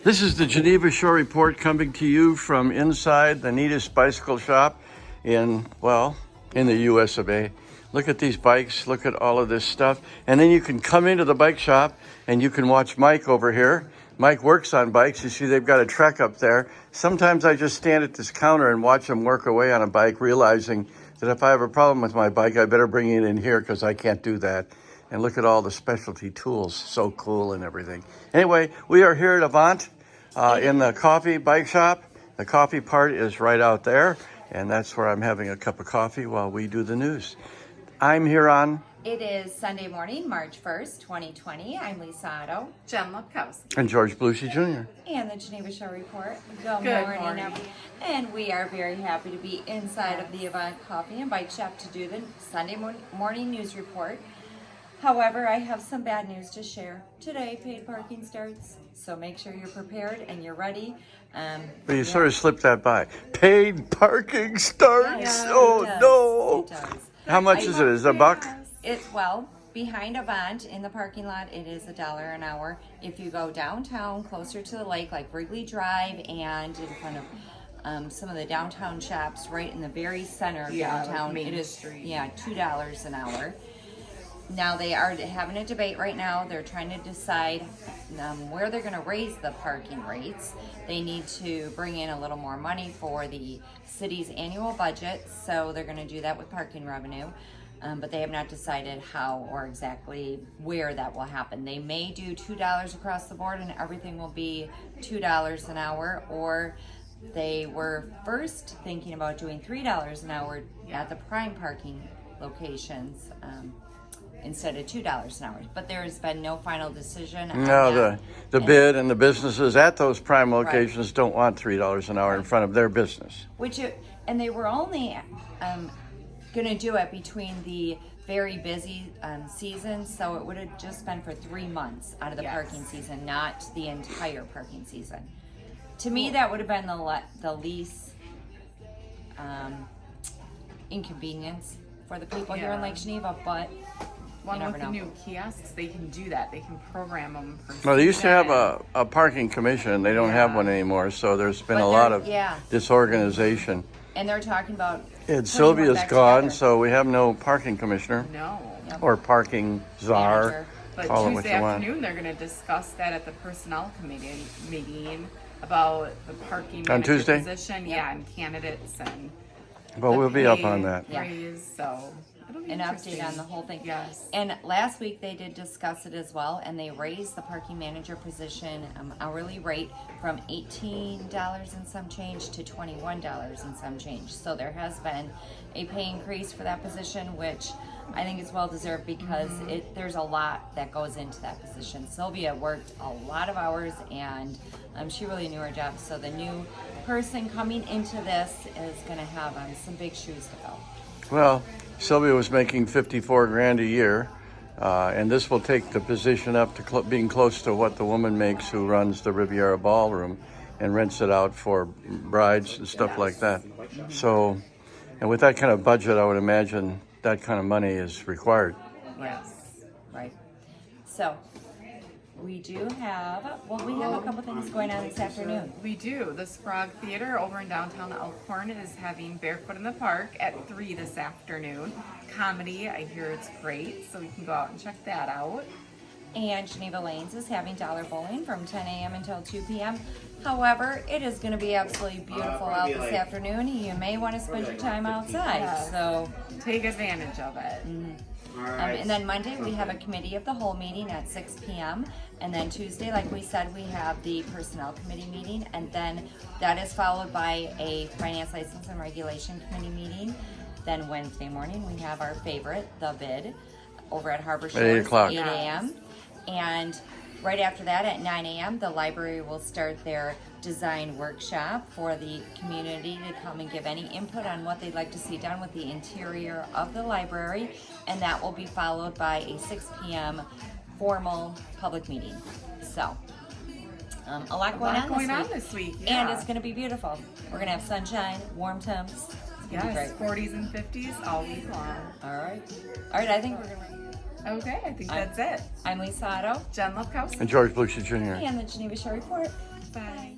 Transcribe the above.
This is the Geneva Shore Report coming to you from inside the neatest bicycle shop in the US of A. Look at these bikes, look at all of this stuff. And then you can come into the bike shop and you can watch Mike over here. Mike works on bikes. You see they've got a Trek up there. Sometimes I just stand at this counter and watch him work away on a bike, realizing that if I have a problem with my bike, I better bring it in here because I can't do that. And look at all the specialty tools, so cool and everything. Anyway, we are here at Avant in the coffee bike shop. The coffee part is right out there, and that's where I'm having a cup of coffee while we do the news. I'm here on... It is Sunday morning, March 1st, 2020. I'm Lisa Otto. Jen Lepkowski. And George Bluesy Jr. And the Geneva Shore Report. Good morning. Everyone. And we are very happy to be inside of the Avant Coffee and Bike Shop to do the Sunday morning news report. However, I have some bad news to share. Today, paid parking starts, so make sure you're prepared and you're ready. But you sort of slipped that by. Paid parking starts? Yeah, oh, it does. no. It does. How much is it? Is it $1? Behind Avant in the parking lot, it is $1 an hour. If you go downtown, closer to the lake, like Wrigley Drive and in front of some of the downtown shops, right in the very center of downtown, Main it is Street. $2 an hour. Now they are having a debate right now. They're trying to decide where they're going to raise the parking rates. They need to bring in a little more money for the city's annual budget, so they're going to do that with parking revenue. But they have not decided how or exactly where that will happen. They may do $2 across the board and everything will be $2 an hour, or they were first thinking about doing $3 an hour at the prime parking locations instead of $2 an hour. But there has been no final decision on that. The bid and the businesses at those prime locations don't want $3 an hour in front of their business. And they were only going to do it between the very busy season, so it would have just been for 3 months out of the parking season, not the entire parking season. To me, that would have been the least inconvenience for the people here in Lake Geneva, but you never With know. the new kiosks, they can do that. They can program them. Well, they used to have a parking commission. They don't have one anymore, so there's been a lot of disorganization. And they're talking about... And Sylvia's gone, so we have no parking commissioner. No. Or parking czar. Manager. But Call it what Tuesday you want. afternoon, they're going to discuss that at the personnel committee meeting about the parking On manager Tuesday? position. Yeah, and candidates and But the we'll be up pay on that. raise, so it'll be An interesting. update on the whole thing. Yes. And last week they did discuss it as well, and they raised the parking manager position hourly rate from $18 and some change to $21 and some change. So there has been a pay increase for that position, which I think is well deserved because there's a lot that goes into that position. Sylvia worked a lot of hours and she really knew her job. So the new person coming into this is going to have some big shoes to fill. Well, Sylvia was making $54,000 a year, and this will take the position up to being close to what the woman makes who runs the Riviera Ballroom and rents it out for brides and stuff like that. So, and with that kind of budget, I would imagine that kind of money is required. Yes, right. So we do have, we have a couple things going on this afternoon. We do. The Sprague Theater over in downtown Elkhorn is having Barefoot in the Park at 3 this afternoon. Comedy, I hear it's great, so we can go out and check that out. And Geneva Lanes is having dollar bowling from 10 a.m. until 2 p.m. However, it is going to be absolutely beautiful out this afternoon. You may want to spend your time outside, so take advantage of it. And then Monday we have a committee of the whole meeting at 6 p.m. And then Tuesday, like we said, we have the personnel committee meeting, and then that is followed by a finance license and regulation committee meeting. Then Wednesday morning we have our favorite, the bid, over at Harbor Shores, 8 o'clock. 8 a.m. And right after that at 9 a.m. the library will start their design workshop for the community to come and give any input on what they'd like to see done with the interior of the library, and that will be followed by a 6 p.m. formal public meeting. So a lot going on this week. And it's going to be beautiful. We're going to have sunshine, warm temps. It's going to be great. 40s and 50s all week long. All right, I think we're going to Okay, I think that's it. I'm Lisa Otto. Jen Lefkowski. And George Blucher Jr. And the Geneva Shore Report. Bye.